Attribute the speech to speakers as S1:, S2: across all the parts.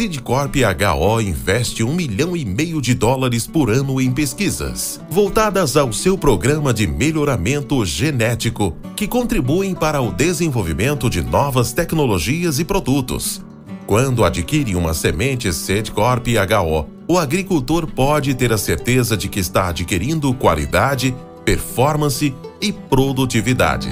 S1: Seedcorp HO investe US$1,5 milhão por ano em pesquisas, voltadas ao seu programa de melhoramento genético, que contribuem para o desenvolvimento de novas tecnologias e produtos. Quando adquire uma semente Seedcorp HO, o agricultor pode ter a certeza de que está adquirindo qualidade, performance e produtividade.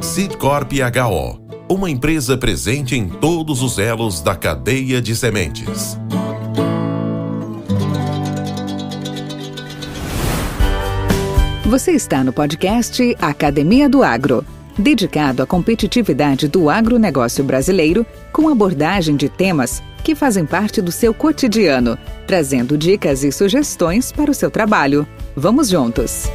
S1: Seedcorp HO, uma empresa presente em todos os elos da cadeia de sementes.
S2: Você está no podcast Academia do Agro, dedicado à competitividade do agronegócio brasileiro, com abordagem de temas que fazem parte do seu cotidiano, trazendo dicas e sugestões para o seu trabalho. Vamos juntos!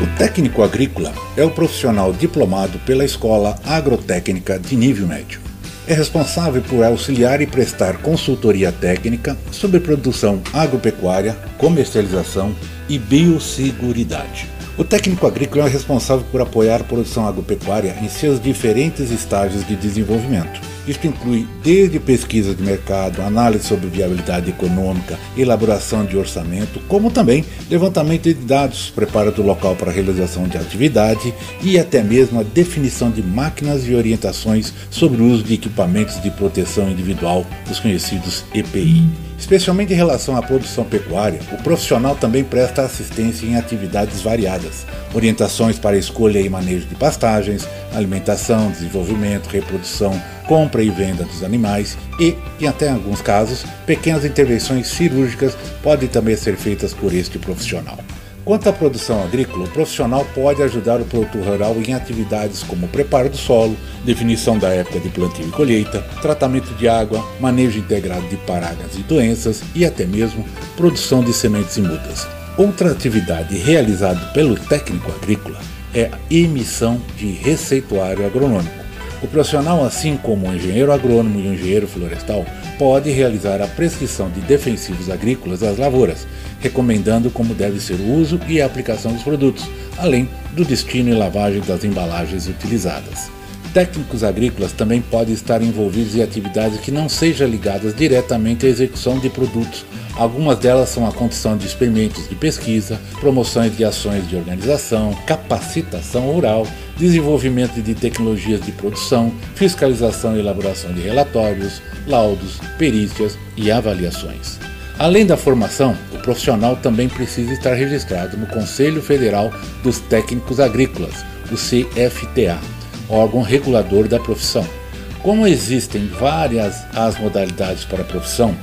S3: O técnico agrícola é o profissional diplomado pela Escola Agrotécnica de nível médio. É responsável por auxiliar e prestar consultoria técnica sobre produção agropecuária, comercialização e biosseguridade. O técnico agrícola é responsável por apoiar a produção agropecuária em seus diferentes estágios de desenvolvimento. Isto inclui desde pesquisa de mercado, análise sobre viabilidade econômica, elaboração de orçamento, como também levantamento de dados, preparo do local para a realização de atividade e até mesmo a definição de máquinas e orientações sobre o uso de equipamentos de proteção individual, os conhecidos EPI. Especialmente em relação à produção pecuária, o profissional também presta assistência em atividades variadas, orientações para escolha e manejo de pastagens, alimentação, desenvolvimento, reprodução, compra e venda dos animais e, em até alguns casos, pequenas intervenções cirúrgicas podem também ser feitas por este profissional. Quanto à produção agrícola, o profissional pode ajudar o produtor rural em atividades como preparo do solo, definição da época de plantio e colheita, tratamento de água, manejo integrado de pragas e doenças e até mesmo produção de sementes e mudas. Outra atividade realizada pelo técnico agrícola é a emissão de receituário agronômico. O profissional, assim como o engenheiro agrônomo e o engenheiro florestal, pode realizar a prescrição de defensivos agrícolas às lavouras, recomendando como deve ser o uso e a aplicação dos produtos, além do destino e lavagem das embalagens utilizadas. Técnicos agrícolas também podem estar envolvidos em atividades que não sejam ligadas diretamente à execução de produtos. Algumas delas são a condução de experimentos de pesquisa, promoções de ações de organização, capacitação rural, desenvolvimento de tecnologias de produção, fiscalização e elaboração de relatórios, laudos, perícias e avaliações. Além da formação, o profissional também precisa estar registrado no Conselho Federal dos Técnicos Agrícolas, o CFTA, órgão regulador da profissão. Como existem várias as modalidades para a profissão,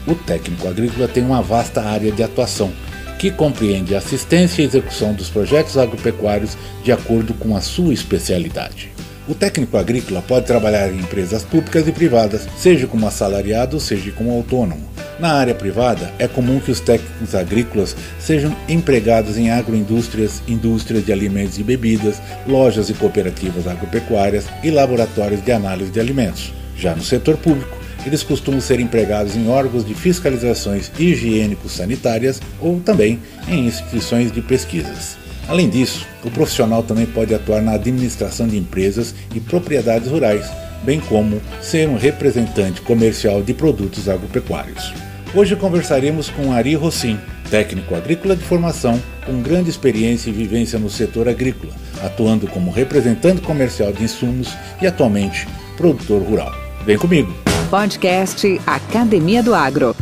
S3: o técnico agrícola tem uma vasta área de atuação, que compreende a assistência e execução dos projetos agropecuários de acordo com a sua especialidade. O técnico agrícola pode trabalhar em empresas públicas e privadas, seja como assalariado, seja como autônomo. Na área privada, é comum que os técnicos agrícolas sejam empregados em agroindústrias, indústrias de alimentos e bebidas, lojas e cooperativas agropecuárias e laboratórios de análise de alimentos. Já no setor público, eles costumam ser empregados em órgãos de fiscalizações higiênico-sanitárias ou também em instituições de pesquisas. Além disso, o profissional também pode atuar na administração de empresas e propriedades rurais, bem como ser um representante comercial de produtos agropecuários. Hoje conversaremos com Ari Rossim, técnico agrícola de formação com grande experiência e vivência no setor agrícola, atuando como representante comercial de insumos e atualmente produtor rural. Vem comigo!
S2: Podcast Academia do Agro.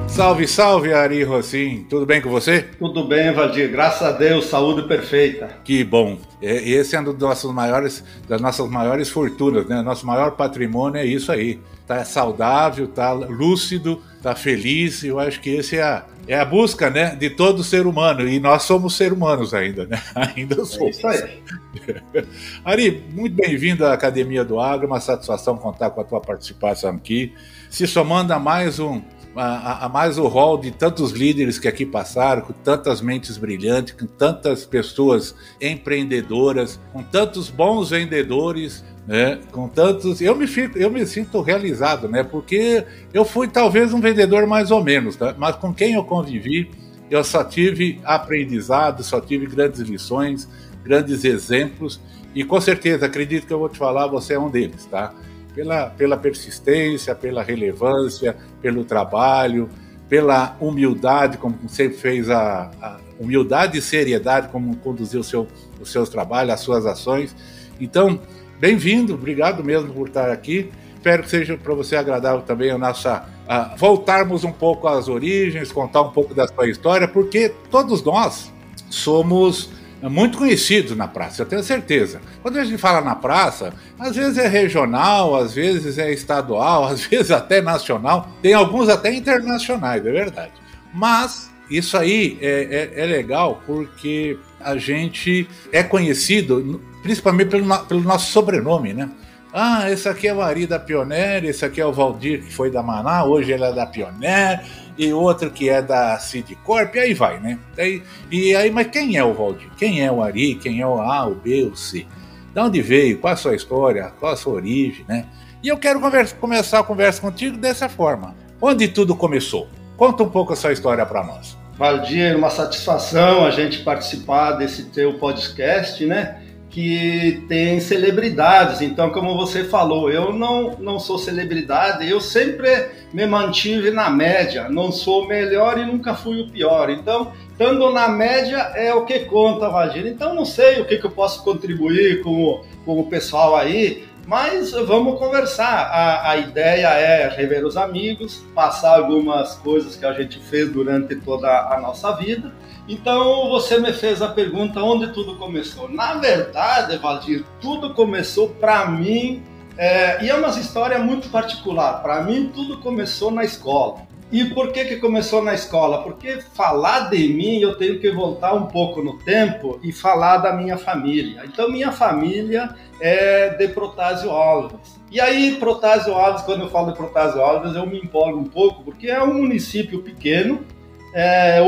S3: Salve, salve, Ari Rossim. Tudo bem com você?
S4: Tudo bem, Valdir. Graças a Deus, saúde perfeita.
S3: Que bom. Esse é um das nossas maiores fortunas, né? Nosso maior patrimônio é isso aí. Tá saudável, tá lúcido, tá feliz. Eu acho que esse é a busca, né, de todo ser humano. E nós somos seres humanos ainda, né? Ainda somos.
S4: É isso aí.
S3: Ari, muito bem-vindo à Academia do Agro. Uma satisfação contar com a tua participação aqui. Se somando a mais um a mais o rol de tantos líderes que aqui passaram, com tantas mentes brilhantes, com tantas pessoas empreendedoras, com tantos bons vendedores, né? Com tantos, eu me sinto realizado, né? Porque eu fui talvez um vendedor mais ou menos, tá? Mas com quem eu convivi, eu só tive aprendizado, só tive grandes lições, grandes exemplos, e com certeza, acredito que eu vou te falar, você é um deles, tá? Pela persistência, pela relevância, pelo trabalho, pela humildade, como você fez a humildade e seriedade, como conduziu os seus trabalhos, as suas ações. Então, bem-vindo, obrigado mesmo por estar aqui. Espero que seja para você agradável também voltarmos um pouco às origens, contar um pouco da sua história, porque todos nós somos muito conhecidos na praça, eu tenho certeza. Quando a gente fala na praça, às vezes é regional, às vezes é estadual, às vezes até nacional, tem alguns até internacionais, é verdade. Mas isso aí é legal porque a gente é conhecido principalmente pelo nosso sobrenome, né? Ah, esse aqui é o Ari da Pioneer, esse aqui é o Valdir, que foi da Maná, hoje ele é da Pioneer, e outro que é da Sidcorp, e aí vai, né? Mas quem é o Valdir? Quem é o Ari? Quem é o A, o B, o C? De onde veio? Qual a sua história? Qual a sua origem, né? E eu quero começar a conversa contigo dessa forma. Onde tudo começou? Conta um pouco a sua história para nós.
S4: Valdir, uma satisfação a gente participar desse teu podcast, né? Que tem celebridades. Então, como você falou, eu não sou celebridade, eu sempre me mantive na média, não sou o melhor e nunca fui o pior. Então, estando na média é o que conta, Valdir. Então, não sei o que eu posso contribuir com o pessoal aí, mas vamos conversar. A ideia é rever os amigos, passar algumas coisas que a gente fez durante toda a nossa vida. Então, você me fez a pergunta onde tudo começou. Na verdade, Valdir, tudo começou para mim, e é uma história muito particular. Para mim, tudo começou na escola. E por que começou na escola? Porque falar de mim, eu tenho que voltar um pouco no tempo e falar da minha família. Então, minha família é de Protásio Alves. E aí, Protásio Alves, quando eu falo de Protásio Alves, eu me empolgo um pouco, porque é um município pequeno.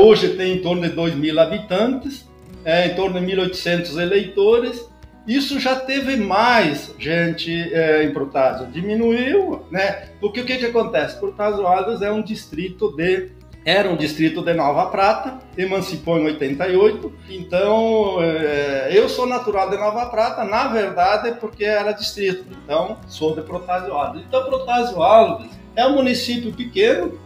S4: Hoje tem em torno de 2.000 habitantes, em torno de 1.800 eleitores. Isso já teve mais gente em Protásio, diminuiu, né? Porque o que acontece? Protásio Alves era um distrito de Nova Prata, emancipou em 88. Então, eu sou natural de Nova Prata, na verdade, porque era distrito. Então, sou de Protásio Alves. Então, Protásio Alves é um município pequeno,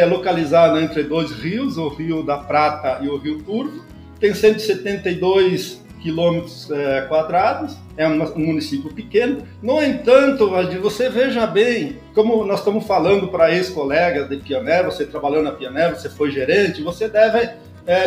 S4: localizado entre dois rios, o Rio da Prata e o Rio Turvo. Tem 172 quilômetros quadrados, é um município pequeno. No entanto, Valdir, você veja bem, como nós estamos falando para ex-colegas de Pioneer, você trabalhou na Pioneer, você foi gerente, você deve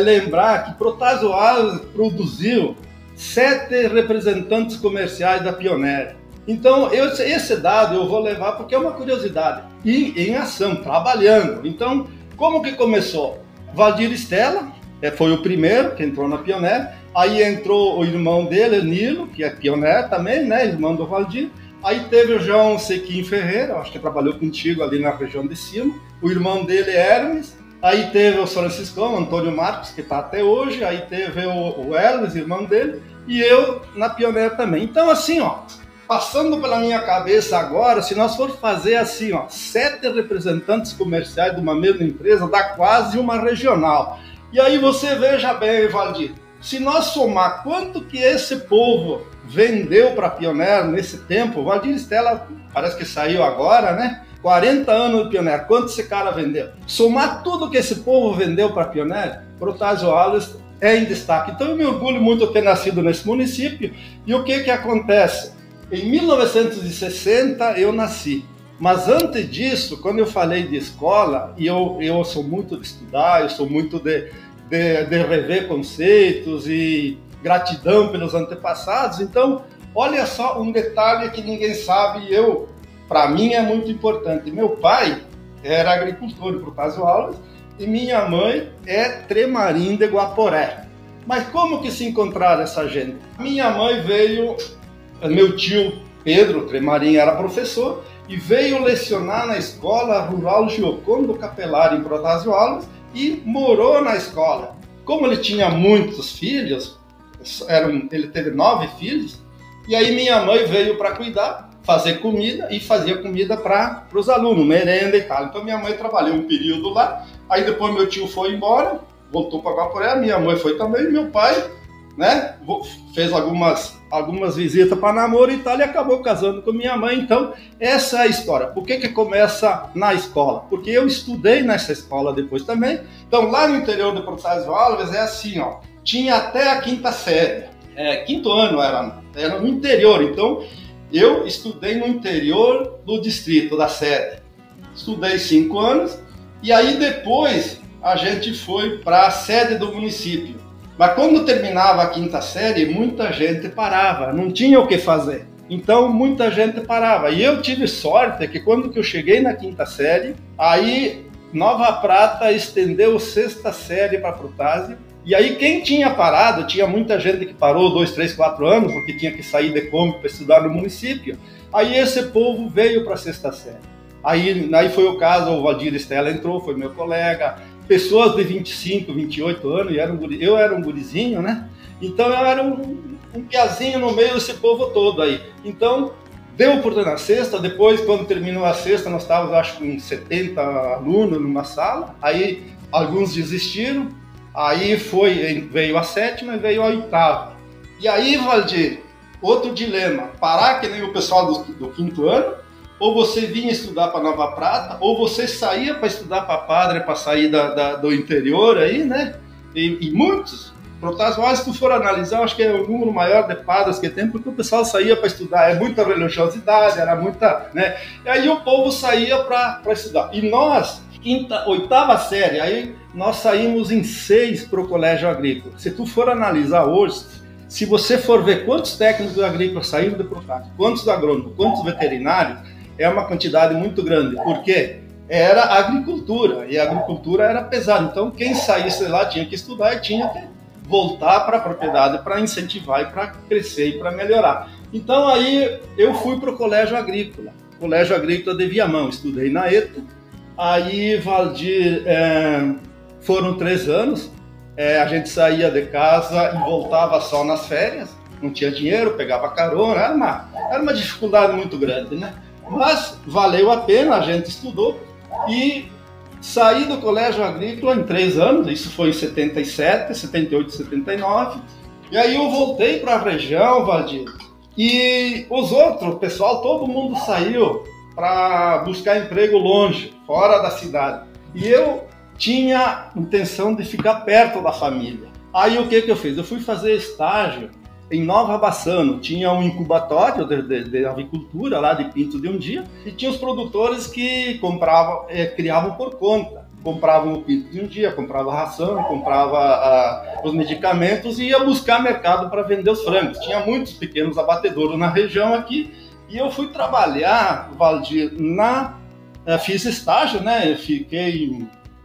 S4: lembrar que Protásio Alves produziu 7 representantes comerciais da Pioneer. Então, esse dado eu vou levar porque é uma curiosidade. E em ação, trabalhando. Então, como que começou? Valdir Stella foi o primeiro que entrou na Pioneer. Aí entrou o irmão dele, Nilo, que é Pioneer também, né? Irmão do Valdir. Aí teve o João Sequim Ferreira, acho que trabalhou contigo ali na região de cima. O irmão dele, Hermes. Aí teve o Franciscão, Antônio Marcos, que está até hoje. Aí teve o Hermes, irmão dele. E eu na Pioneer também. Então, assim, ó, passando pela minha cabeça agora, se nós for fazer assim, ó, 7 representantes comerciais de uma mesma empresa, dá quase uma regional. E aí você veja bem, Valdir, se nós somar quanto que esse povo vendeu para a Pioneer nesse tempo, Valdir Stella parece que saiu agora, né? 40 anos de Pioneer, quanto esse cara vendeu? Somar tudo que esse povo vendeu para a Pioneer, Protásio Alves é em destaque. Então eu me orgulho muito de ter nascido nesse município. E o que acontece? Em 1960 eu nasci, mas antes disso, quando eu falei de escola, e eu sou muito de estudar, eu sou muito de rever conceitos e gratidão pelos antepassados. Então, olha só um detalhe que ninguém sabe e para mim é muito importante. Meu pai era agricultor de Protásio Alves e minha mãe é Tremarim de Guaporé. Mas como que se encontraram essa gente? Minha mãe veio, meu tio Pedro Tremarim era professor e veio lecionar na Escola Rural Giocondo Capelari, em Protásio Alves, e morou na escola. Como ele tinha muitos filhos, ele teve 9 filhos, e aí minha mãe veio para cuidar, fazer comida, e fazia comida para os alunos, merenda e tal. Então minha mãe trabalhou um período lá, aí depois meu tio foi embora, voltou para Guaporé, minha mãe foi também, meu pai, né, fez algumas visitas para namoro e tal, e acabou casando com minha mãe. Então, essa é a história. Por que começa na escola? Porque eu estudei nessa escola depois também. Então, lá no interior de Protásio Alves é assim, ó, tinha até a 5ª série. 5º ano era no interior. Então, eu estudei no interior do distrito, da sede. Estudei 5 anos, e aí depois a gente foi para a sede do município. Mas quando terminava a 5ª série, muita gente parava, não tinha o que fazer. Então, muita gente parava. E eu tive sorte que quando que eu cheguei na 5ª série, aí Nova Prata estendeu a 6ª série para Protásio. E aí quem tinha parado, tinha muita gente que parou 2, 3, 4 anos, porque tinha que sair de Kombi para estudar no município. Aí esse povo veio para a 6ª série. Aí foi o caso, o Valdir Estela entrou, foi meu colega. Pessoas de 25, 28 anos, e eu era um gurizinho, né? Então eu era um piazinho no meio desse povo todo aí. Então, deu oportunidade na 6ª, depois quando terminou a 6ª, nós estávamos acho com 70 alunos numa sala, aí alguns desistiram, aí veio a 7ª e veio a 8ª. E aí, Valdir, outro dilema, parar que nem o pessoal do 5º ano, ou você vinha estudar para Nova Prata, ou você saía para estudar para Padre, para sair do interior aí, né? E muitos, Protásio Alves, se tu for analisar, acho que é o número maior de padres que tem, porque o pessoal saía para estudar, é muita religiosidade, era muita, né? E aí o povo saía para estudar. E nós, 8ª série, aí nós saímos em 6 para o colégio agrícola. Se tu for analisar hoje, se você for ver quantos técnicos agrícolas saíram de Protásio, quantos agrônomos, quantos veterinários, é uma quantidade muito grande, porque era agricultura, e a agricultura era pesada. Então, quem saísse lá tinha que estudar e tinha que voltar para a propriedade para incentivar e para crescer e para melhorar. Então, aí eu fui para o Colégio Agrícola de Viamão, estudei na ETA. Aí, Valdir, foram 3 anos, a gente saía de casa e voltava só nas férias, não tinha dinheiro, pegava carona, era uma dificuldade muito grande, né? Mas valeu a pena, a gente estudou e saí do colégio agrícola em 3 anos, isso foi em 77, 78, 79, e aí eu voltei para a região, Valdir, e os outros, o pessoal, todo mundo saiu para buscar emprego longe, fora da cidade, e eu tinha intenção de ficar perto da família. Aí o que eu fiz? Eu fui fazer estágio em Nova Bassano, tinha um incubatório de avicultura lá de pinto de um dia, e tinha os produtores que criavam por conta. Compravam o pinto de um dia, comprava ração, comprava os medicamentos e ia buscar mercado para vender os frangos. Tinha muitos pequenos abatedouros na região aqui, e eu fui trabalhar, Valdir, fiz estágio, né? Eu fiquei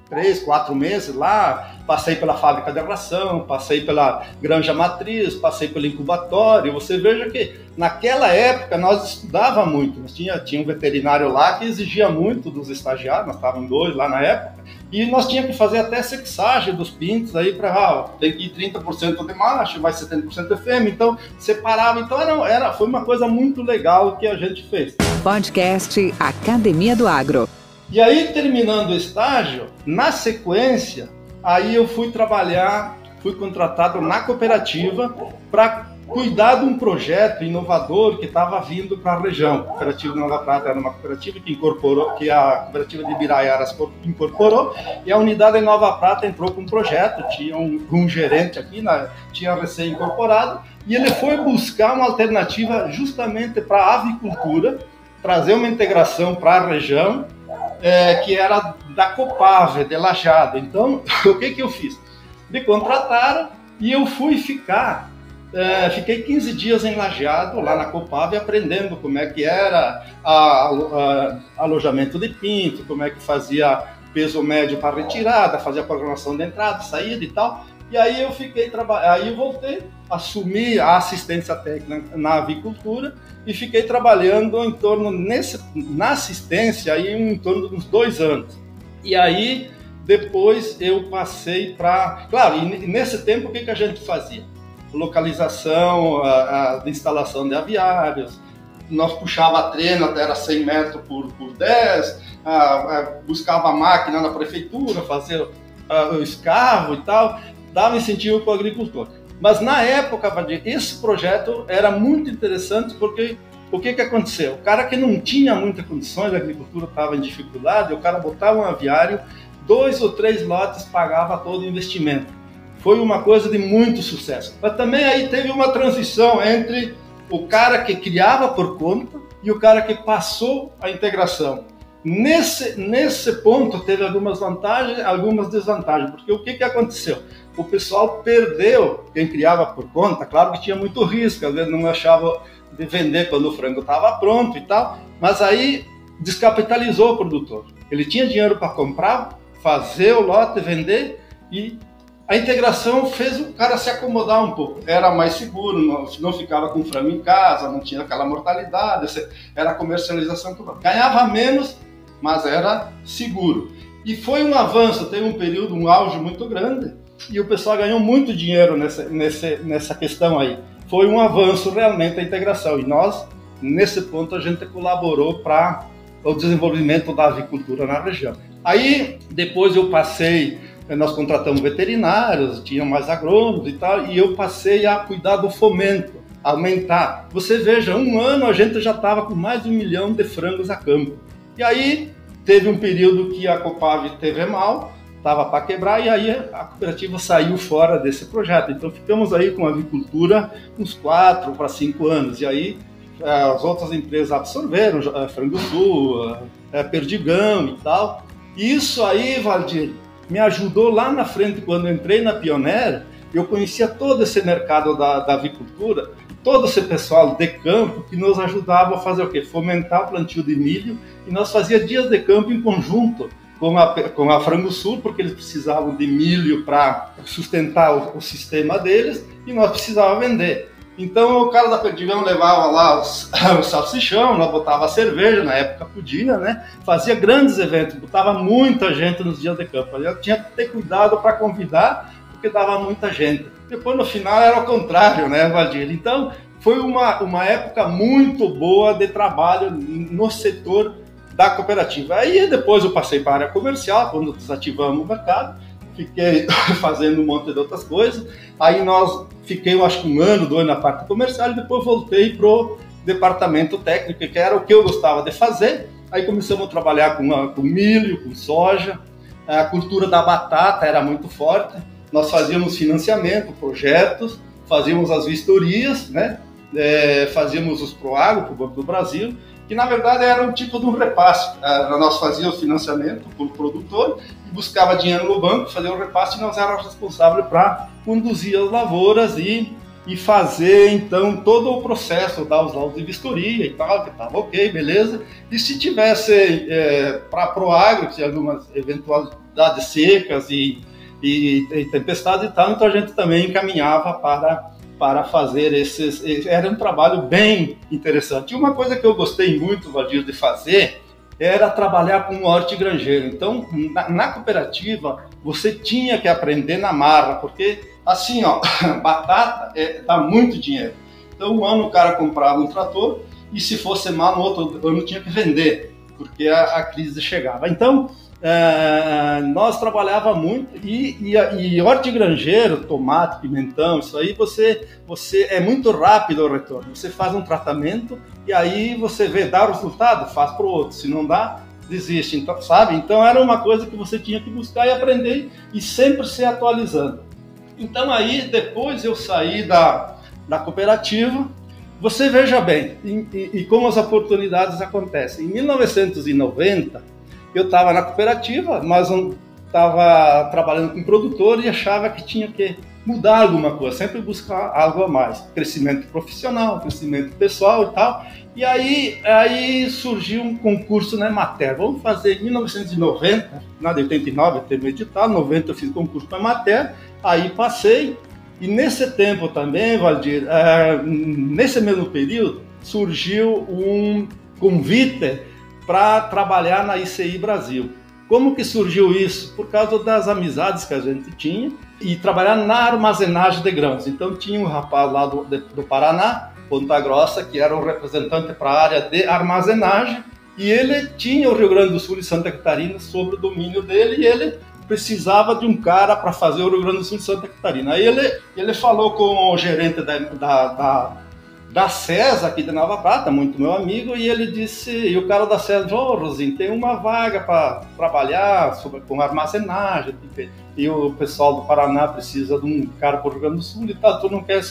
S4: 3, 4 meses lá, passei pela fábrica de ração, passei pela granja matriz, passei pelo incubatório. Você veja que naquela época nós estudava muito, nós tinha um veterinário lá que exigia muito dos estagiários, nós estávamos 2 lá na época, e nós tínhamos que fazer até sexagem dos pintos aí para tem que ir 30% de macho, mais 70% de fêmea, então separava. Então foi uma coisa muito legal que a gente fez.
S2: Podcast Academia do Agro.
S4: E aí, terminando o estágio, na sequência, aí eu fui contratado na cooperativa para cuidar de um projeto inovador que estava vindo para a região. A cooperativa de Nova Prata era uma cooperativa que a cooperativa de Ibiraiaras incorporou, e a unidade de Nova Prata entrou com um projeto, tinha um gerente aqui, tinha recém-incorporado, e ele foi buscar uma alternativa justamente para a avicultura, trazer uma integração para a região, que era da Copave, de Lajeado. Então, o que eu fiz? Me contrataram e eu fui fiquei 15 dias em Lajeado, lá na Copave, aprendendo como é que era alojamento de pinto, como é que fazia peso médio para retirada, fazia programação de entrada, saída e tal. E aí eu fiquei aí eu voltei, assumi a assistência técnica na avicultura e fiquei trabalhando em torno na assistência aí em torno de uns 2 anos. E aí depois eu passei para... Claro, e nesse tempo o que a gente fazia? Localização, a instalação de aviários, nós puxava a trena, era 100 metros por 10, buscava a máquina na prefeitura, fazia o escarro e tal, dava incentivo para o agricultor. Mas na época, esse projeto era muito interessante porque o que aconteceu? O cara que não tinha muitas condições, a agricultura estava em dificuldade, o cara botava um aviário, 2 ou 3 lotes pagava todo o investimento. Foi uma coisa de muito sucesso. Mas também aí teve uma transição entre o cara que criava por conta e o cara que passou a integração. Nesse ponto teve algumas vantagens, algumas desvantagens, porque o que aconteceu? O pessoal perdeu, quem criava por conta, claro que tinha muito risco, às vezes não achava de vender quando o frango estava pronto e tal, mas aí descapitalizou o produtor. Ele tinha dinheiro para comprar, fazer o lote, vender, e a integração fez o cara se acomodar um pouco. Era mais seguro, não ficava com frango em casa, não tinha aquela mortalidade, era a comercialização. Ganhava menos, mas era seguro. E foi um avanço, teve um período, um auge muito grande, e o pessoal ganhou muito dinheiro nessa questão aí. Foi um avanço realmente a integração. E nós, nesse ponto, a gente colaborou para o desenvolvimento da avicultura na região. Aí, depois nós contratamos veterinários, tinha mais agrônomos e tal, e eu passei a cuidar do fomento, aumentar. Você veja, 1 ano a gente já estava com mais de 1 milhão de frangos a campo. E aí, teve um período que a Copave teve mal, estava para quebrar, e aí a cooperativa saiu fora desse projeto. Então ficamos aí com a avicultura uns 4 para 5 anos, e aí as outras empresas absorveram, Frango Sul, Perdigão e tal. Isso aí, Valdir, me ajudou lá na frente, quando eu entrei na Pioneer, eu conhecia todo esse mercado da avicultura, todo esse pessoal de campo que nos ajudava a fazer o quê? Fomentar o plantio de milho, e nós fazíamos dias de campo em conjunto com a Frango Sul, porque eles precisavam de milho para sustentar o sistema deles, e nós precisávamos vender. Então o cara da Perdigão levava lá o salsichão, nós botava a cerveja, na época podia, né? Fazia grandes eventos, botava muita gente nos dias de campo. Eu tinha que ter cuidado para convidar, porque dava muita gente. Depois no final era o contrário, né, Valdir? Então foi uma época muito boa de trabalho no setor da cooperativa. Aí depois eu passei para a área comercial, quando desativamos o mercado, fiquei fazendo um monte de outras coisas. Aí fiquei, eu acho que 1 ano, 2 na parte comercial, e depois voltei para o departamento técnico, que era o que eu gostava de fazer. Aí começamos a trabalhar com milho, com soja, a cultura da batata era muito forte. Nós fazíamos financiamento, projetos, fazíamos as vistorias, né? Fazíamos os Proagro para o Banco do Brasil, que na verdade era um tipo de um repasse. Nós fazíamos financiamento por produtor, buscava dinheiro no banco, fazia um repasse, e nós éramos responsáveis para conduzir as lavouras e fazer então todo o processo, dar os laudos de vistoria e tal, que estava ok, beleza. E se tivesse para Proagro, que tinha algumas eventualidades secas e tempestades e tal, então a gente também encaminhava para fazer era um trabalho bem interessante. E uma coisa que eu gostei muito, Valdir, de fazer era trabalhar com hortigranjeiro. Então, na cooperativa, você tinha que aprender na marra, porque assim, ó, batata dá muito dinheiro. Então, um ano o cara comprava um trator, e se fosse mal, no outro ano tinha que vender, porque a crise chegava. Então, nós trabalhava muito, e hortigranjeiro, tomate, pimentão, isso aí você é muito rápido o retorno. Você faz um tratamento e aí você vê, dá o resultado, faz para o outro. Se não dá, desiste. Então, sabe? Então era uma coisa que você tinha que buscar e aprender e sempre se atualizando. Então aí depois eu saí da cooperativa. Você veja bem, e como as oportunidades acontecem. Em 1990, eu estava na cooperativa, mas estava trabalhando com produtor e achava que tinha que mudar alguma coisa, sempre buscar algo a mais, crescimento profissional, crescimento pessoal e tal. E aí surgiu um concurso na Emater. Vamos fazer em 1990, na de 89 eu teve edital, 90 eu fiz concurso na Emater, aí passei. E nesse tempo também, Valdir, nesse mesmo período, surgiu um convite para trabalhar na ICI Brasil. Como que surgiu isso? Por causa das amizades que a gente tinha e trabalhar na armazenagem de grãos. Então tinha um rapaz lá do Paraná, Ponta Grossa, que era o representante para a área de armazenagem, e ele tinha o Rio Grande do Sul e Santa Catarina sobre o domínio dele, e ele precisava de um cara para fazer o Rio Grande do Sul e Santa Catarina. Aí ele falou com o gerente da CESA aqui de Nova Prata, muito meu amigo, e ele disse, e o cara da CESA falou, Rosinho, tem uma vaga para trabalhar com armazenagem, e o pessoal do Paraná precisa de um cara para o Rio Grande do Sul e tal, tu não quer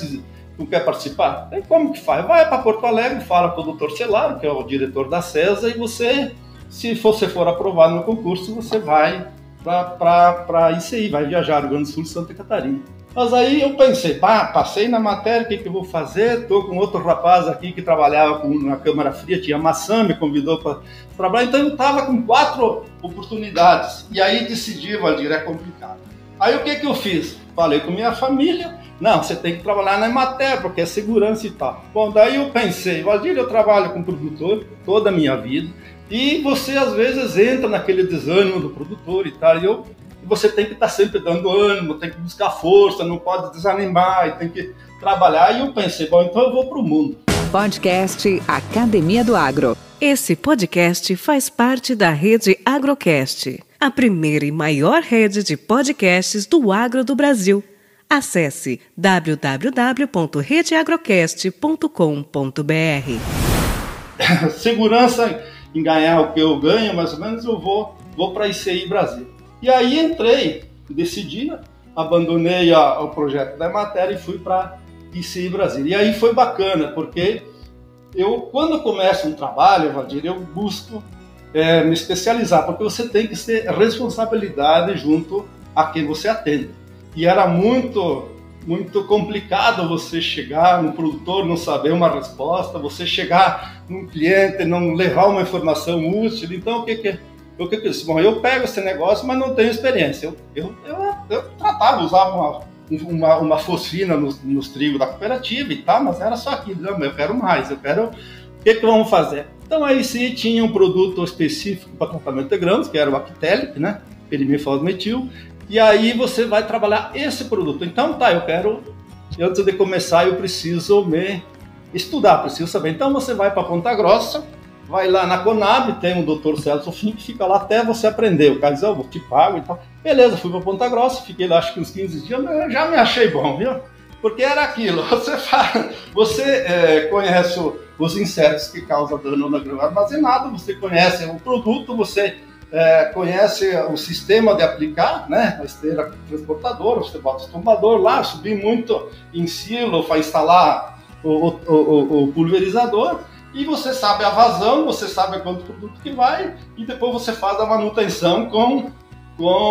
S4: participar? Aí como que faz? Vai para Porto Alegre, fala com o Dr. Celaro, que é o diretor da CESA, e você, se você for aprovado no concurso, você vai para ICI, vai viajar Rio Grande do Sul e Santa Catarina. Mas aí eu pensei, passei na matéria, o que eu vou fazer? Estou com outro rapaz aqui que trabalhava na Câmara Fria, tinha maçã, me convidou para trabalhar, então eu estava com 4 oportunidades. E aí decidi, Valdir, é complicado. Aí o que eu fiz? Falei com minha família, não, você tem que trabalhar na Emater, porque é segurança e tal. Bom, daí eu pensei, Valdir, eu trabalho com produtor toda a minha vida, e você às vezes entra naquele desânimo do produtor e tal, e você tem que estar sempre dando ânimo, tem que buscar força, não pode desanimar, e tem que trabalhar. E eu pensei, bom, então eu vou para o mundo.
S2: Podcast Academia do Agro.
S5: Esse podcast faz parte da rede Agrocast, a primeira e maior rede de podcasts do agro do Brasil. Acesse www.redeagrocast.com.br.
S4: Segurança em ganhar o que eu ganho, mais ou menos, eu vou para a ICI Brasil. E aí entrei, decidi, abandonei o projeto da Emater e fui para ICI Brasil. E aí foi bacana, porque quando eu começo um trabalho, Valdir, eu busco me especializar, porque você tem que ter responsabilidade junto a quem você atende. E era muito complicado você chegar num produtor, não saber uma resposta, você chegar num cliente, não levar uma informação útil. Então, o que eu disse? Bom, eu pego esse negócio, mas não tenho experiência. Eu tratava, usava uma fosfina nos trigos da cooperativa e tal, mas era só aquilo. Não, eu quero mais, o que vamos fazer? Então aí sim tinha um produto específico para tratamento de grãos, que era o Actellic, né? Pirimifosmetil, e aí você vai trabalhar esse produto. Então antes de começar eu preciso me estudar, preciso saber. Então você vai para Ponta Grossa, vai lá na Conab, tem o Dr. Celso Fim, que fica lá até você aprender. O cara diz, eu te pago e tal. Beleza, fui para Ponta Grossa, fiquei lá acho que uns 15 dias, mas já me achei bom, viu? Porque era aquilo, você conhece os insetos que causam dano no grão armazenado, você conhece o produto, você conhece o sistema de aplicar, né? A esteira transportadora, você bota o tombador lá, subir muito em silo para instalar o pulverizador, e você sabe a vazão, você sabe quanto produto que vai, e depois você faz a manutenção com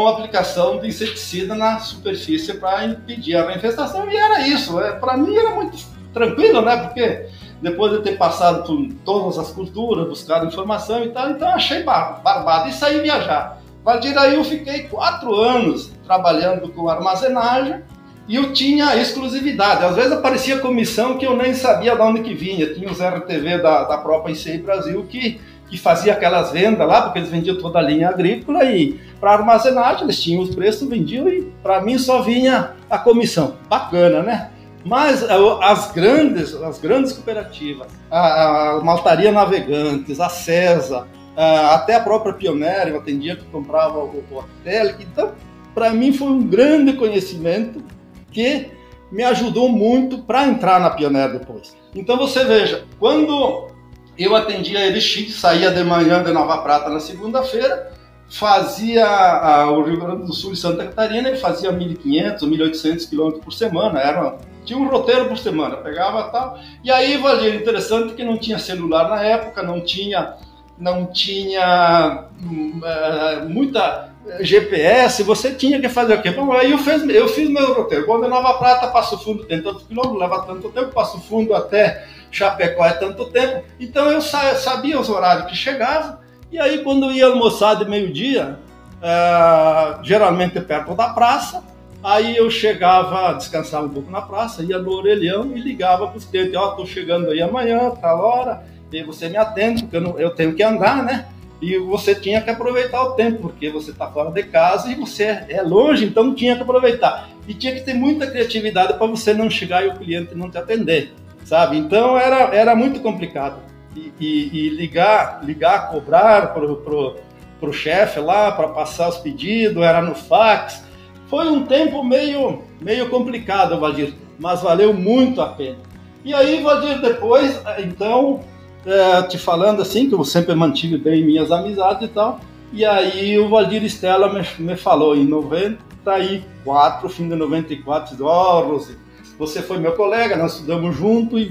S4: a aplicação de inseticida na superfície para impedir a infestação. E era isso, para mim era muito tranquilo, né? Porque depois de ter passado por todas as culturas, buscado informação e tal, então achei barbado e saí viajar. Valdir, aí eu fiquei 4 anos trabalhando com armazenagem, e eu tinha exclusividade. Às vezes aparecia comissão que eu nem sabia de onde que vinha. Tinha os RTV da própria ICI Brasil que fazia aquelas vendas lá, porque eles vendiam toda a linha agrícola, e para armazenagem eles tinham os preços, vendiam, e para mim só vinha a comissão. Bacana, né? Mas as grandes cooperativas, a Maltaria Navegantes, a CESA, até a própria Pioneer, eu atendia que comprava o Actellic. Então, para mim foi um grande conhecimento que me ajudou muito para entrar na Pioneer depois. Então você veja, quando eu atendia a Elixir, saía de manhã de Nova Prata na segunda-feira, fazia o Rio Grande do Sul e Santa Catarina, e fazia 1.500, 1.800 quilômetros por semana, tinha um roteiro por semana, pegava tal. E aí, Valdir, interessante que não tinha celular na época, não tinha muita GPS, você tinha que fazer o quê? Bom, aí eu fiz meu roteiro. Quando Nova Prata, Passo Fundo tem tantos quilômetros, leva tanto tempo, Passo Fundo até Chapecó é tanto tempo. Então eu sabia os horários que chegavam, e aí quando eu ia almoçar de meio-dia, geralmente perto da praça, aí eu chegava, descansava um pouco na praça, ia no orelhão e ligava para os clientes, estou chegando aí amanhã, tal hora, e você me atende, porque eu tenho que andar, né? E você tinha que aproveitar o tempo, porque você está fora de casa e você é longe, então tinha que aproveitar. E tinha que ter muita criatividade para você não chegar e o cliente não te atender, sabe? Então era muito complicado. E ligar, cobrar pro chefe lá para passar os pedidos, era no fax. Foi um tempo meio complicado, Valdir, mas valeu muito a pena. E aí, Valdir, depois, então... te falando assim, que eu sempre mantive bem minhas amizades e tal, e aí o Valdir Stella me falou em 94, fim de 94, Rose, você foi meu colega, nós estudamos junto e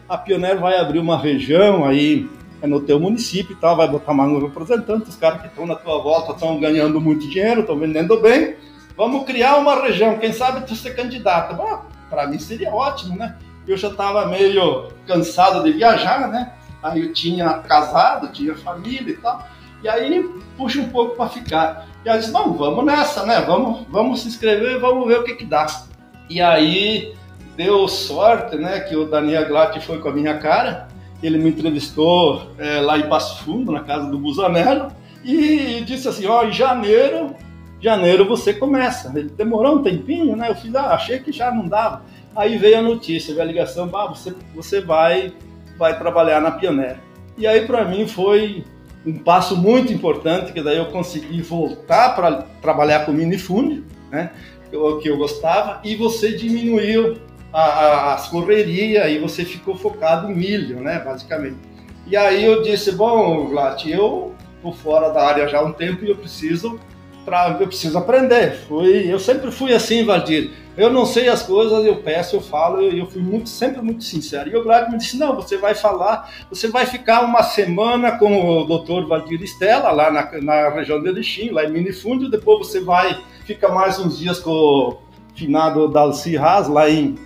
S4: a Pioneer vai abrir uma região aí no teu município e tal, vai botar mais um representante, os caras que estão na tua volta estão ganhando muito dinheiro, estão vendendo bem, vamos criar uma região, quem sabe tu ser candidato. Bom, para mim seria ótimo, né? Eu já estava meio cansado de viajar, né? Aí eu tinha casado, tinha família e tal, e aí puxa um pouco para ficar. E aí eu disse, bom, vamos nessa, né? Vamos se inscrever, vamos ver o que dá. E aí deu sorte, né, que o Daniel Glatt foi com a minha cara, ele me entrevistou lá em Passo Fundo, na casa do Busanello, e disse assim, em janeiro você começa. Ele demorou um tempinho, né? Eu fiz, achei que já não dava. Aí veio a notícia, veio a ligação, você vai trabalhar na Pioneer. E aí para mim foi um passo muito importante, que daí eu consegui voltar para trabalhar com minifúndio, né, que eu gostava, e você diminuiu as correrias e você ficou focado em milho, né, basicamente. E aí eu disse, bom, Glatt, eu estou fora da área já há um tempo e eu preciso aprender. Eu sempre fui assim, Valdir. Eu não sei as coisas, eu peço, eu falo, eu fui sempre muito sincero. E o Glatt me disse, não, você vai ficar uma semana com o Dr. Valdir Stella, lá na região de Erechim, lá em Minifúndio, depois você fica mais uns dias com o finado Dalci Haas, lá em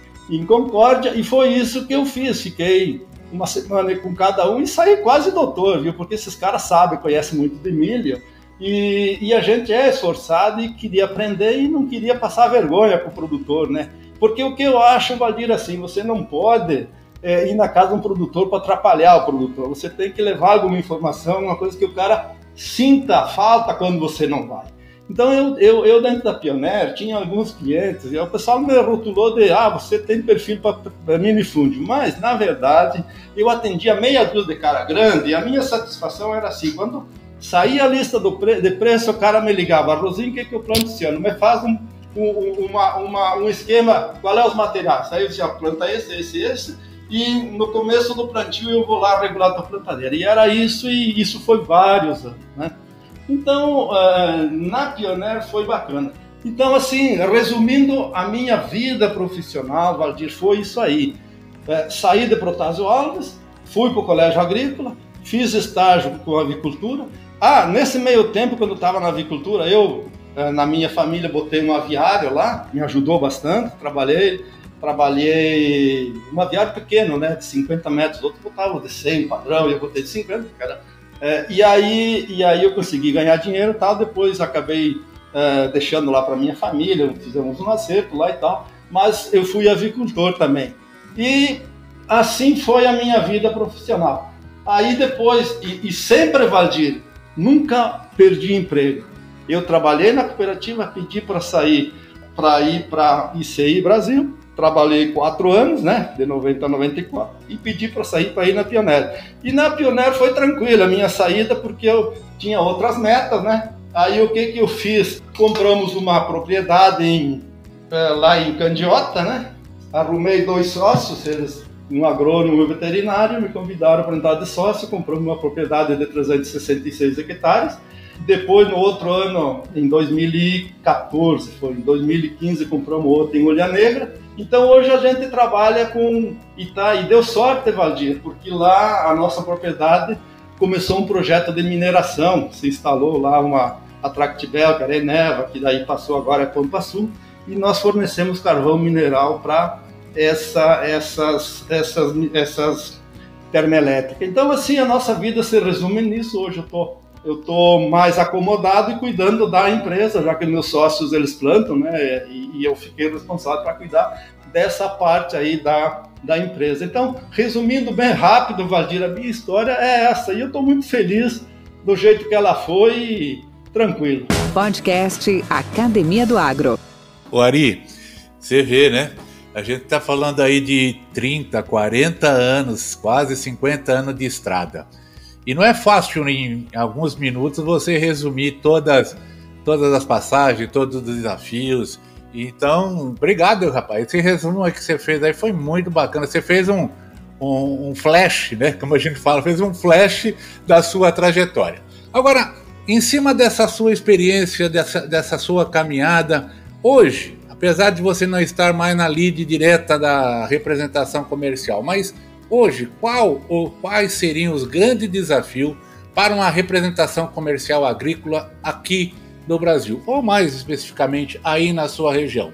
S4: Concórdia, e foi isso que eu fiz. Fiquei uma semana com cada um e saí quase doutor, viu? Porque esses caras conhecem muito de milho, e a gente é esforçado e queria aprender e não queria passar vergonha com o produtor, né? Porque o que eu acho, Valdir, assim, você não pode ir na casa de um produtor para atrapalhar o produtor. Você tem que levar alguma informação, uma coisa que o cara sinta falta quando você não vai. Então eu dentro da Pioneer tinha alguns clientes e o pessoal me rotulou de você tem perfil para minifúndio, mas na verdade eu atendia meia dúzia de cara grande e a minha satisfação era assim, quando saía a lista de preço, o cara me ligava, Rosinho, o que eu planto esse ano? Me faz um esquema, qual é os materiais? Aí eu dizia, planta esse, e no começo do plantio eu vou lá regular a tua plantadeira. E era isso, e isso foi vários anos, né? Então, na Pioneer foi bacana. Então, assim, resumindo a minha vida profissional, Valdir, foi isso aí. Saí de Protásio Alves, fui para o Colégio Agrícola, fiz estágio com avicultura. Nesse meio tempo, quando eu estava na avicultura, eu, na minha família, botei um aviário lá, me ajudou bastante, trabalhei um aviário pequeno, né, de 50 metros, outro botava de 100 padrão, e eu botei de 50, cara. E aí eu consegui ganhar dinheiro e tal, depois acabei deixando lá para minha família, fizemos um acerto lá e tal, mas eu fui avicultor também. E assim foi a minha vida profissional. Aí depois, e sempre, Valdir, nunca perdi emprego. Eu trabalhei na cooperativa, pedi para sair, para ir para ICI Brasil, trabalhei 4 anos, né, de 90 a 94, e pedi para sair para ir na Pioneer. E na Pioneer foi tranquila a minha saída, porque eu tinha outras metas, né? Aí o que eu fiz? Compramos uma propriedade lá em Candiota, né? Arrumei 2 sócios, um agrônomo e um veterinário, me convidaram para entrar de sócio, compramos uma propriedade de 366 hectares. Depois, no outro ano, em 2014, em 2015, compramos outra em Olha Negra. Então, hoje a gente trabalha com Itá, e deu sorte, Valdir, porque lá a nossa propriedade começou um projeto de mineração, se instalou lá a Tractibel, que era a Eneva, que daí passou agora é Pampasul, e nós fornecemos carvão mineral para essas termoelétricas. Então, assim, a nossa vida se resume nisso. Hoje eu tô mais acomodado e cuidando da empresa, já que meus sócios eles plantam, né? E eu fiquei responsável para cuidar dessa parte aí da empresa. Então, resumindo bem rápido, Valdir, a minha história é essa. E eu estou muito feliz do jeito que ela foi e tranquilo.
S2: Podcast Academia do Agro.
S6: Ô Ari, você vê, né? A gente está falando aí de 30, 40 anos, quase 50 anos de estrada. E não é fácil em alguns minutos você resumir todas as passagens, todos os desafios. Então, obrigado, rapaz. Esse resumo que você fez aí foi muito bacana. Você fez um flash, né? Como a gente fala, fez um flash da sua trajetória. Agora, em cima dessa sua experiência, dessa sua caminhada, hoje, apesar de você não estar mais na lead direta da representação comercial, mas hoje, quais seriam os grandes desafios para uma representação comercial agrícola aqui no Brasil, ou mais especificamente aí na sua região?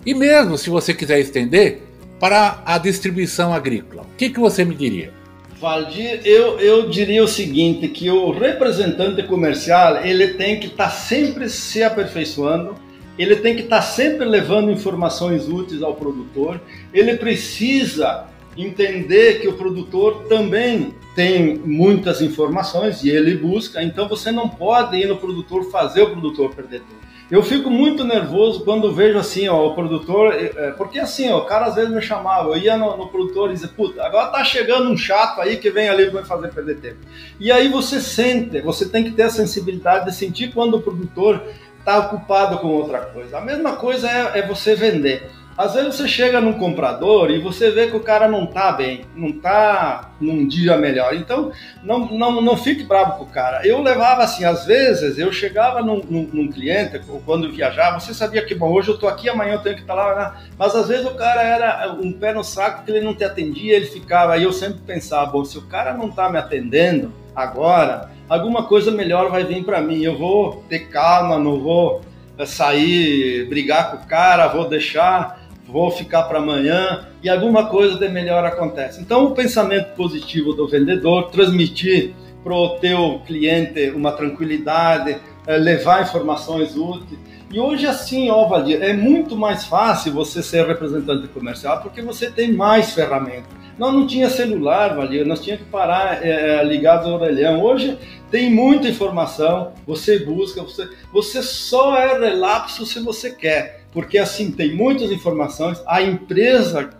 S6: E mesmo se você quiser estender para a distribuição agrícola, o que você me diria?
S4: Valdir, eu diria o seguinte, que o representante comercial ele tem que estar sempre se aperfeiçoando, ele tem que estar sempre levando informações úteis ao produtor, ele precisa entender que o produtor também tem muitas informações e ele busca, então você não pode ir no produtor fazer o produtor perder tempo. Eu fico muito nervoso quando vejo assim, ó, o produtor, porque assim, ó, o cara às vezes me chamava, eu ia no produtor e dizia, puta, agora tá chegando um chato aí que vem ali e vai fazer perder tempo. E aí você sente, você tem que ter a sensibilidade de sentir quando o produtor está ocupado com outra coisa. A mesma coisa é você vender. Às vezes você chega num comprador e você vê que o cara não está bem, não está num dia melhor. Então, não fique bravo com o cara. Eu levava assim, às vezes, eu chegava num cliente, quando viajava, você sabia que, bom, hoje eu estou aqui, amanhã eu tenho que estar lá, né? Mas às vezes o cara era um pé no saco, que ele não te atendia, ele ficava, aí eu sempre pensava, bom, se o cara não está me atendendo agora, alguma coisa melhor vai vir para mim, eu vou ter calma, não vou sair, brigar com o cara, vou ficar para amanhã e alguma coisa de melhor acontece. Então, o pensamento positivo do vendedor, transmitir para o teu cliente uma tranquilidade, levar informações úteis. E hoje, assim, ó, Valdir, é muito mais fácil você ser representante comercial porque você tem mais ferramentas. Nós não tinha celular, Valdir, nós tínhamos que parar ligados ao orelhão. Hoje tem muita informação, você busca, você só é relapso se você quer. Porque assim, tem muitas informações, a empresa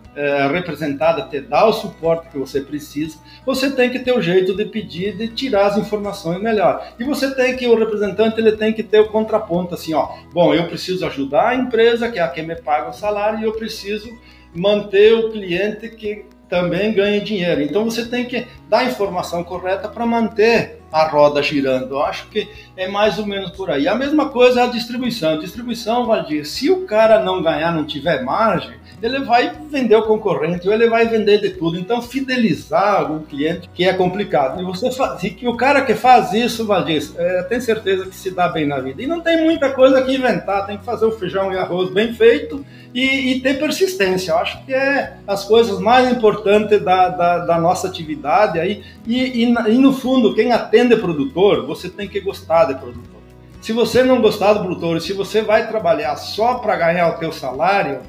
S4: representada te dá o suporte que você precisa, você tem que ter o jeito de pedir, de tirar as informações melhor. E você tem que, o representante, ele tem que ter o contraponto, assim, ó, bom, eu preciso ajudar a empresa, que é a que me paga o salário, e eu preciso manter o cliente que também ganha dinheiro. Então você tem que dar a informação correta para manter a roda girando. Eu acho que é mais ou menos por aí. A mesma coisa é a distribuição. Distribuição, Valdir, se o cara não ganhar, não tiver margem, ele vai vender o concorrente, ou ele vai vender de tudo. Então, fidelizar algum cliente que é complicado. E o cara que faz isso, Valdir, tem certeza que se dá bem na vida. E não tem muita coisa que inventar, tem que fazer o feijão e arroz bem feito e ter persistência. Eu acho que é as coisas mais importantes da nossa atividade aí. E no fundo, quem atende produtor, você tem que gostar de produtor. Se você não gostar do produtor, e se você vai trabalhar só para ganhar o teu salário,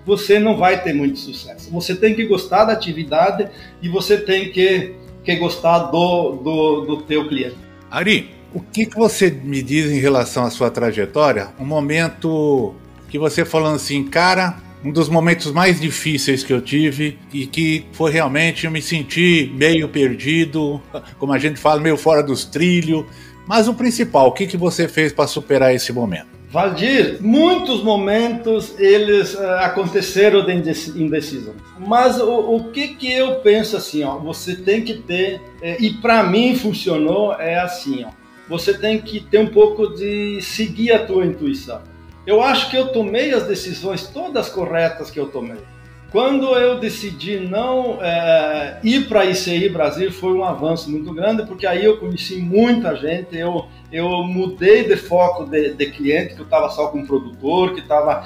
S4: você não vai ter muito sucesso. Você tem que gostar da atividade e você tem que gostar do teu cliente.
S6: Ari, o que você me diz em relação à sua trajetória? Um momento que você falando assim, cara, um dos momentos mais difíceis que eu tive e que foi realmente, eu me senti meio perdido, como a gente fala, meio fora dos trilhos. Mas o principal, o que você fez para superar esse momento?
S4: Valdir, muitos momentos eles aconteceram de indecisão. Mas o que eu penso assim, ó, você tem que ter, e para mim funcionou, é assim, ó, você tem que ter um pouco de seguir a tua intuição. Eu acho que eu tomei as decisões todas corretas que eu tomei. Quando eu decidi não ir para a ICI Brasil, foi um avanço muito grande, porque aí eu conheci muita gente, eu mudei de foco de cliente, que eu estava só com um produtor, que estava,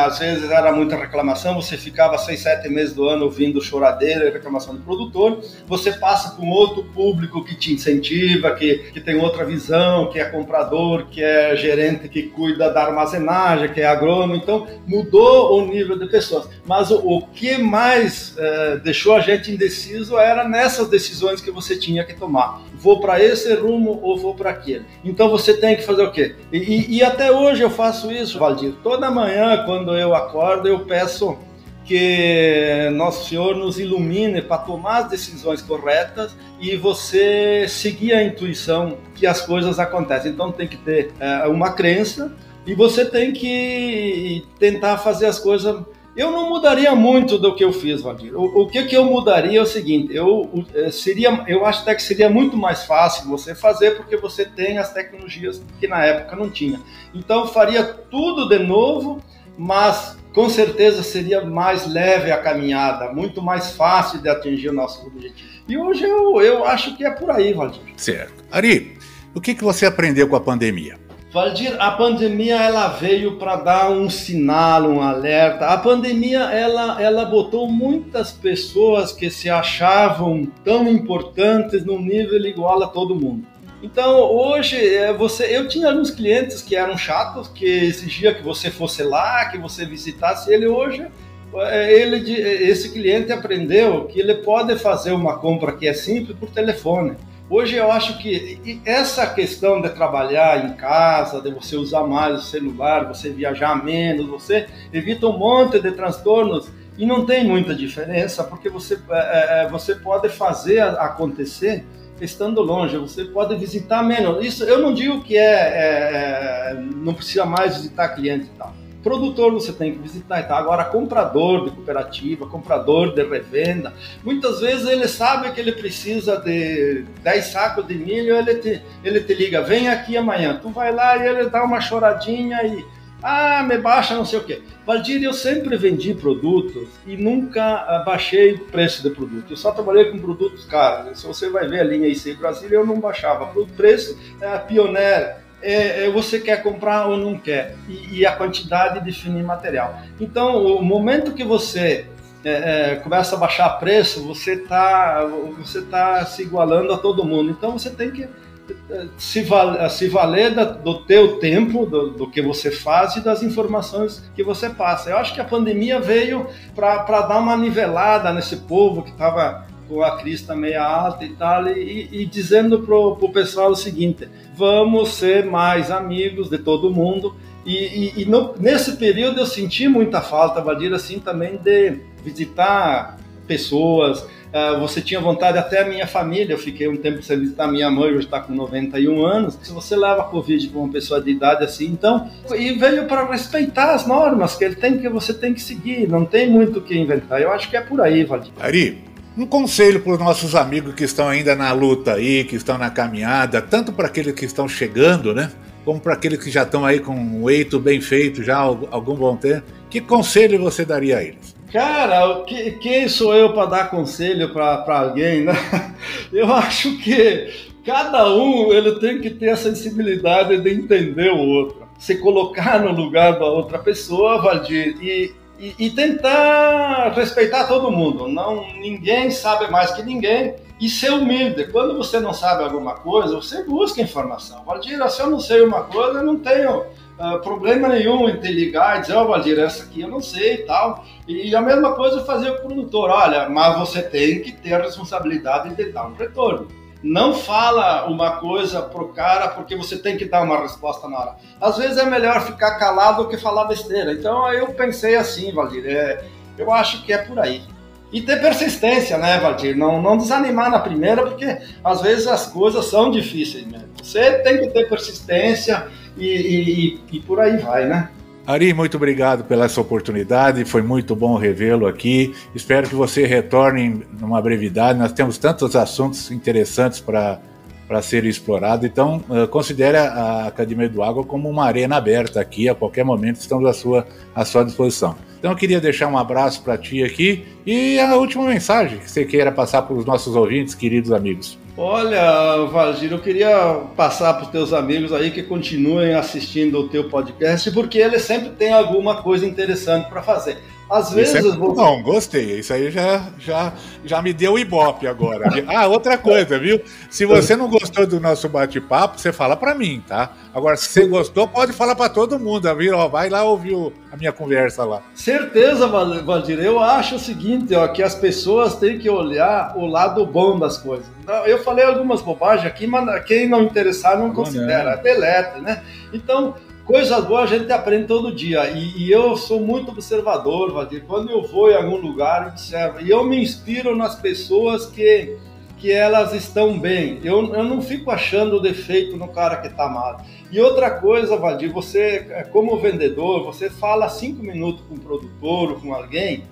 S4: às vezes era muita reclamação, você ficava 6, 7 meses do ano ouvindo choradeira e reclamação do produtor, você passa com outro público que te incentiva, que tem outra visão, que é comprador, que é gerente que cuida da armazenagem, que é agrônomo, então mudou o nível de pessoas. Mas o que mais deixou a gente indeciso era nessas decisões que você tinha que tomar. Vou para esse rumo ou vou para aquele? Então você tem que fazer o quê? E até hoje eu faço isso, Valdir. Toda manhã, quando eu acordo, eu peço que Nosso Senhor nos ilumine para tomar as decisões corretas e você seguir a intuição que as coisas acontecem. Então tem que ter uma crença e você tem que tentar fazer as coisas. Eu não mudaria muito do que eu fiz, Valdir. O que eu mudaria é o seguinte, eu acho até que seria muito mais fácil você fazer, porque você tem as tecnologias que na época não tinha. Então eu faria tudo de novo, mas com certeza seria mais leve a caminhada, muito mais fácil de atingir o nosso objetivo. E hoje eu acho que é por aí, Valdir.
S6: Certo. Ari, o que você aprendeu com a pandemia?
S4: Valdir, a pandemia ela veio para dar um sinal, um alerta. A pandemia ela botou muitas pessoas que se achavam tão importantes num nível igual a todo mundo. Então hoje eu tinha alguns clientes que eram chatos, que exigia que você fosse lá, que você visitasse ele. Hoje esse cliente aprendeu que ele pode fazer uma compra que é simples por telefone. Hoje eu acho que essa questão de trabalhar em casa, de você usar mais o celular, você viajar menos, você evita um monte de transtornos e não tem muita diferença, porque você pode fazer acontecer estando longe, você pode visitar menos. Isso eu não digo que não precisa mais visitar cliente e tal. Produtor você tem que visitar e tal. Agora, comprador de cooperativa, comprador de revenda, muitas vezes ele sabe que ele precisa de 10 sacos de milho, ele te liga, vem aqui amanhã. Tu vai lá e ele dá uma choradinha e me baixa não sei o quê. Valdir, eu sempre vendi produtos e nunca baixei o preço de produto. Eu só trabalhei com produtos caros. Se você vai ver a linha ICI Brasil, eu não baixava. O preço é pioneiro. Você quer comprar ou não quer, e a quantidade define material. Então, o momento que você começa a baixar preço, você tá se igualando a todo mundo. Então, você tem que se valer do teu tempo, do que você faz e das informações que você passa. Eu acho que a pandemia veio para dar uma nivelada nesse povo que estava com a crista meia alta e tal, e dizendo pro pessoal o seguinte: vamos ser mais amigos de todo mundo. Nesse período eu senti muita falta, Valdir, assim, também de visitar pessoas. Você tinha vontade, até a minha família, eu fiquei um tempo sem visitar a minha mãe, hoje está com 91 anos. Se você leva a Covid para uma pessoa de idade assim, então, e veio para respeitar as normas que você tem que seguir, não tem muito o que inventar. Eu acho que é por aí, Valdir.
S6: Ari, um conselho para os nossos amigos que estão ainda na luta aí, que estão na caminhada, tanto para aqueles que estão chegando, né, como para aqueles que já estão aí com um eito bem feito já há algum bom tempo. Que conselho você daria a eles?
S4: Cara, quem sou eu para dar conselho para alguém, né? Eu acho que cada um ele tem que ter a sensibilidade de entender o outro, se colocar no lugar da outra pessoa, Valdir, e tentar respeitar todo mundo. Ninguém sabe mais que ninguém, e ser humilde. Quando você não sabe alguma coisa, você busca informação. Valdir, se eu não sei uma coisa, eu não tenho problema nenhum em te ligar e dizer: Valdir, essa aqui eu não sei e tal. E a mesma coisa fazer com o produtor: olha, mas você tem que ter a responsabilidade de dar um retorno. Não fala uma coisa pro cara porque você tem que dar uma resposta na hora. Às vezes é melhor ficar calado do que falar besteira. Então eu pensei assim, Valdir, eu acho que é por aí. E ter persistência, né, Valdir? Não desanimar na primeira, porque às vezes as coisas são difíceis mesmo. Você tem que ter persistência e por aí vai, né?
S6: Ari, muito obrigado pela essa oportunidade, foi muito bom revê-lo aqui. Espero que você retorne numa brevidade, nós temos tantos assuntos interessantes para serem explorados, então considere a Academia do Agro como uma arena aberta aqui, a qualquer momento estamos à sua disposição. Então eu queria deixar um abraço para ti aqui e a última mensagem que você queira passar para os nossos ouvintes, queridos amigos.
S4: Olha, Valdir, eu queria passar para os teus amigos aí que continuem assistindo o teu podcast, porque eles sempre têm alguma coisa interessante para fazer. Às vezes...
S6: Não, gostei. Isso aí já me deu ibope agora. Outra coisa, viu? Se você não gostou do nosso bate-papo, você fala pra mim, tá? Agora, se você gostou, pode falar pra todo mundo, viu? Ó, vai lá ouvir a minha conversa lá.
S4: Certeza, Valdir. Eu acho o seguinte, ó, que as pessoas têm que olhar o lado bom das coisas. Eu falei algumas bobagens aqui, mas quem não interessar não considera. Deleta, né? Então... coisas boas a gente aprende todo dia, e eu sou muito observador, Valdir. Quando eu vou em algum lugar, eu observo, e eu me inspiro nas pessoas que elas estão bem. Eu não fico achando o defeito no cara que está mal. E outra coisa, Valdir, você, como vendedor, você fala 5 minutos com um produtor ou com alguém,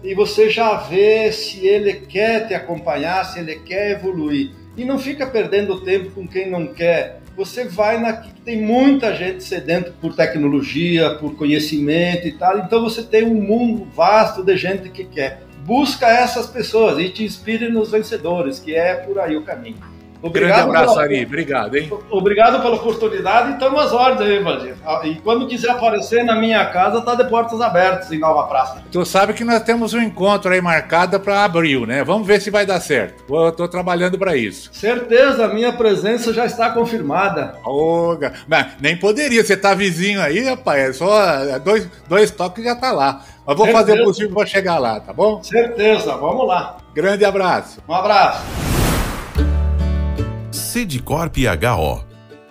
S4: e você já vê se ele quer te acompanhar, se ele quer evoluir. E não fica perdendo tempo com quem não quer. Você vai tem muita gente sedenta por tecnologia, por conhecimento e tal, então você tem um mundo vasto de gente que quer. Busca essas pessoas e te inspire nos vencedores, que é por aí o caminho.
S6: Obrigado. Grande abraço, Ari. Obrigado, hein?
S4: Obrigado pela oportunidade e estamos às ordens aí, Valdir. E quando quiser aparecer na minha casa, está de portas abertas em Nova Praça.
S6: Tu sabe que nós temos um encontro aí marcado para abril, né? Vamos ver se vai dar certo. Eu estou trabalhando para isso.
S4: Certeza, a minha presença já está confirmada.
S6: Mas nem poderia, você tá vizinho aí, rapaz. É só dois toques e já tá lá. Mas vou fazer o possível para chegar lá, tá bom?
S4: Certeza, vamos lá.
S6: Grande abraço.
S4: Um abraço.
S1: Sidcorp HO,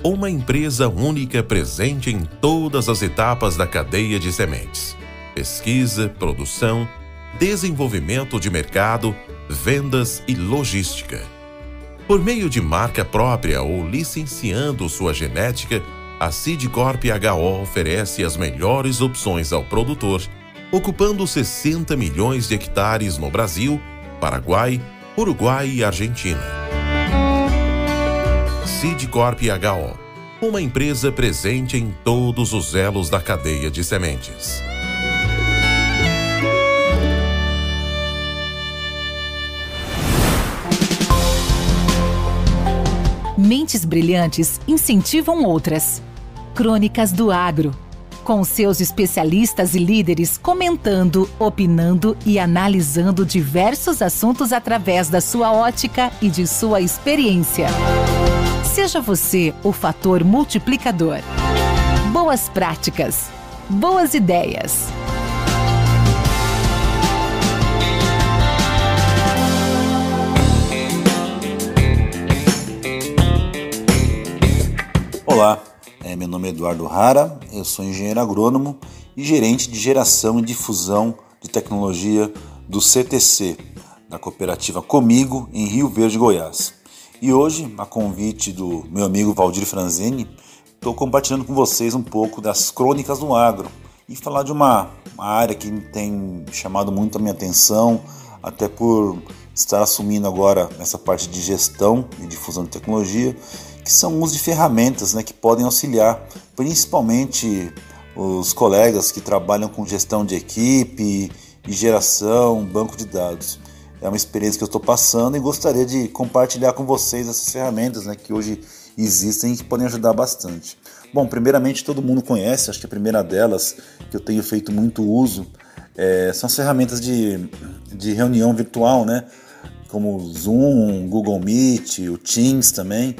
S1: uma empresa única presente em todas as etapas da cadeia de sementes: pesquisa, produção, desenvolvimento de mercado, vendas e logística. Por meio de marca própria ou licenciando sua genética, a Sidcorp HO oferece as melhores opções ao produtor, ocupando 60 milhões de hectares no Brasil, Paraguai, Uruguai e Argentina. Sidcorp HO, uma empresa presente em todos os elos da cadeia de sementes.
S7: Mentes brilhantes incentivam outras. Crônicas do Agro, com seus especialistas e líderes comentando, opinando e analisando diversos assuntos através da sua ótica e de sua experiência. Seja você o fator multiplicador. Boas práticas, boas ideias.
S8: Olá, meu nome é Eduardo Rara, eu sou engenheiro agrônomo e gerente de geração e difusão de tecnologia do CTC, da cooperativa Comigo, em Rio Verde, Goiás. E hoje, a convite do meu amigo Valdir Franzini, estou compartilhando com vocês um pouco das crônicas do agro e falar de uma área que tem chamado muito a minha atenção, até por estar assumindo agora essa parte de gestão e difusão de tecnologia, que são o uso de ferramentas, né, que podem auxiliar, principalmente os colegas que trabalham com gestão de equipe e geração, banco de dados. É uma experiência que eu estou passando e gostaria de compartilhar com vocês essas ferramentas, né, que hoje existem e que podem ajudar bastante. Bom, primeiramente todo mundo conhece, acho que a primeira delas que eu tenho feito muito uso são as ferramentas de reunião virtual, né, como o Zoom, Google Meet, o Teams também.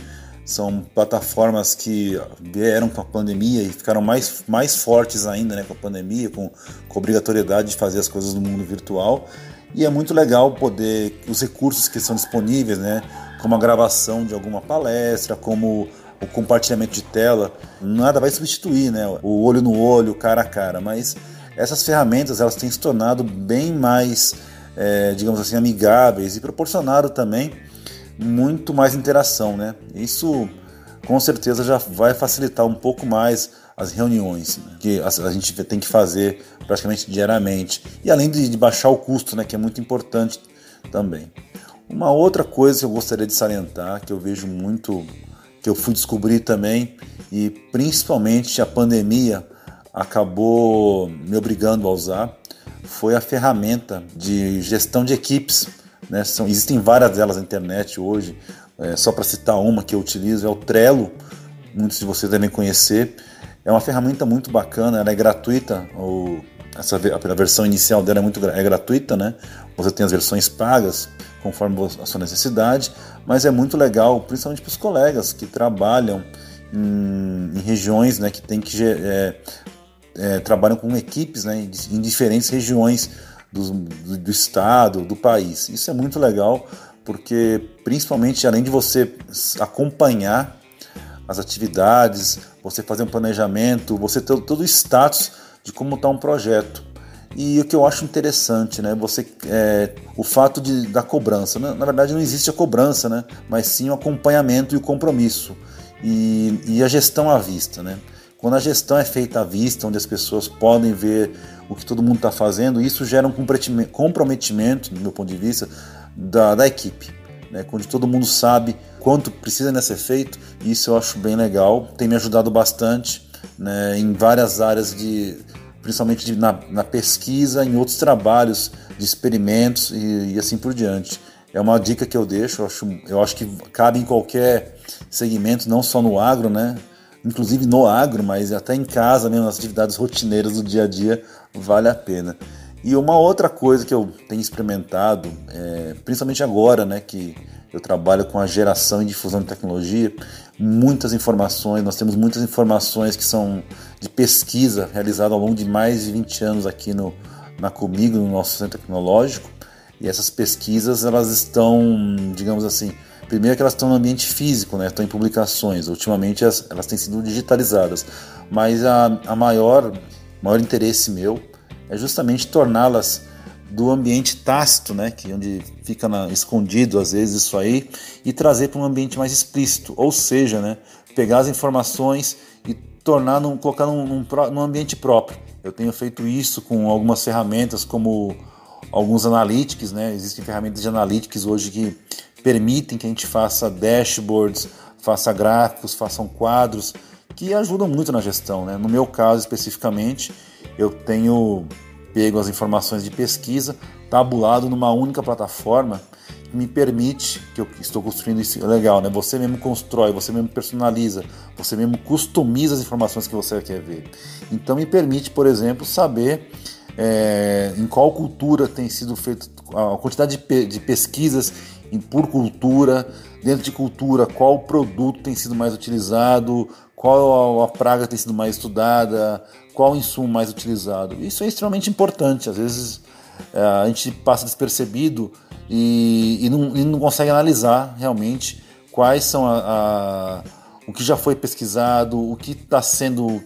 S8: São plataformas que vieram com a pandemia e ficaram mais fortes ainda, né, com a pandemia, com a obrigatoriedade de fazer as coisas no mundo virtual. E é muito legal poder, os recursos que são disponíveis, né, como a gravação de alguma palestra, como o compartilhamento de tela, nada vai substituir, né, o olho no olho, cara a cara, mas essas ferramentas elas têm se tornado bem mais, digamos assim, amigáveis e proporcionado também muito mais interação, né? Isso com certeza já vai facilitar um pouco mais as reuniões, né, que a gente tem que fazer praticamente diariamente, e além de baixar o custo, né, que é muito importante também. Uma outra coisa que eu gostaria de salientar, que eu vejo muito, que eu fui descobrir também, e principalmente a pandemia acabou me obrigando a usar, foi a ferramenta de gestão de equipes, né? Existem várias delas na internet hoje, só para citar uma que eu utilizo, é o Trello, muitos de vocês devem conhecer. É uma ferramenta muito bacana, ela é gratuita, a versão inicial dela é gratuita, né? Você tem as versões pagas, conforme a sua necessidade, mas é muito legal, principalmente para os colegas que trabalham em regiões, né, que tem que trabalham com equipes, né, em diferentes regiões do estado, do país. Isso é muito legal, porque principalmente além de você acompanhar as atividades, você fazer um planejamento, você ter todo o status de como está um projeto. E o que eu acho interessante, né, o fato da cobrança. Na verdade não existe a cobrança, né, mas sim o acompanhamento e o compromisso. E a gestão à vista, né? Quando a gestão é feita à vista, onde as pessoas podem ver o que todo mundo está fazendo, isso gera um comprometimento, do meu ponto de vista, da equipe, né? Quando todo mundo sabe quanto precisa ser feito, isso eu acho bem legal, tem me ajudado bastante, né, em várias áreas, principalmente na pesquisa, em outros trabalhos de experimentos e assim por diante. É uma dica que eu deixo, eu acho que cabe em qualquer segmento, não só no agro, né? Inclusive no agro, mas até em casa mesmo, nas atividades rotineiras do dia a dia, vale a pena. E uma outra coisa que eu tenho experimentado, principalmente agora, né, que eu trabalho com a geração e difusão de tecnologia, nós temos muitas informações que são de pesquisa realizada ao longo de mais de 20 anos aqui na Comigo, no nosso centro tecnológico, e essas pesquisas, elas estão, digamos assim, primeiro que elas estão no ambiente físico, né? Estão em publicações. Ultimamente elas têm sido digitalizadas. Mas a maior interesse meu é justamente torná-las do ambiente tácito, né? Onde fica escondido às vezes isso aí, e trazer para um ambiente mais explícito. Ou seja, né? Pegar as informações e colocar num ambiente próprio. Eu tenho feito isso com algumas ferramentas como alguns analytics, né? Existem ferramentas de analytics hoje que permitem que a gente faça dashboards, faça gráficos, façam quadros, que ajudam muito na gestão, né? No meu caso especificamente, eu tenho pego as informações de pesquisa, tabulado numa única plataforma que me permite, que eu estou construindo isso, legal, né? Você mesmo constrói, você mesmo personaliza, você mesmo customiza as informações que você quer ver. Então me permite, por exemplo, saber em qual cultura tem sido feita, a quantidade de pesquisas por cultura, dentro de cultura, qual produto tem sido mais utilizado, qual a praga tem sido mais estudada, qual o insumo mais utilizado. Isso é extremamente importante. Às vezes a gente passa despercebido e não consegue analisar realmente quais são o que já foi pesquisado, o que está sendo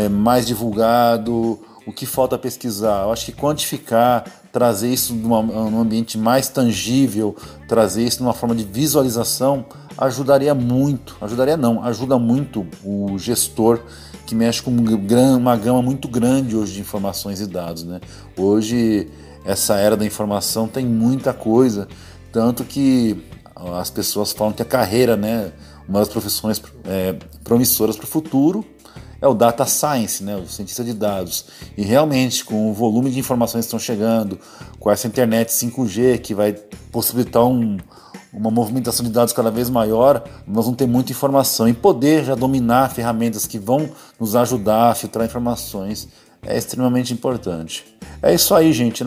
S8: mais divulgado, o que falta pesquisar. Eu acho que quantificar, trazer isso num ambiente mais tangível, trazer isso numa forma de visualização, ajuda muito o gestor que mexe com uma gama muito grande hoje de informações e dados, né? Hoje, essa era da informação tem muita coisa, tanto que as pessoas falam que a carreira, né, uma das profissões promissoras para o futuro é o data science, né, o cientista de dados. E realmente, com o volume de informações que estão chegando, com essa internet 5G que vai possibilitar uma movimentação de dados cada vez maior, nós vamos ter muita informação. E poder já dominar ferramentas que vão nos ajudar a filtrar informações é extremamente importante. É isso aí, gente.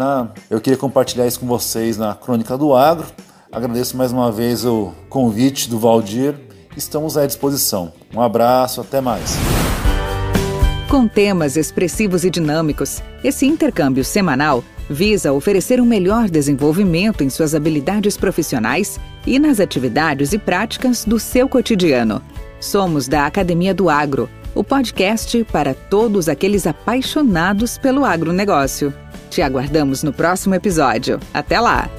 S8: Eu queria compartilhar isso com vocês na Crônica do Agro. Agradeço mais uma vez o convite do Valdir. Estamos à disposição. Um abraço, até mais.
S2: Com temas expressivos e dinâmicos, esse intercâmbio semanal visa oferecer um melhor desenvolvimento em suas habilidades profissionais e nas atividades e práticas do seu cotidiano. Somos da Academia do Agro, o podcast para todos aqueles apaixonados pelo agronegócio. Te aguardamos no próximo episódio. Até lá!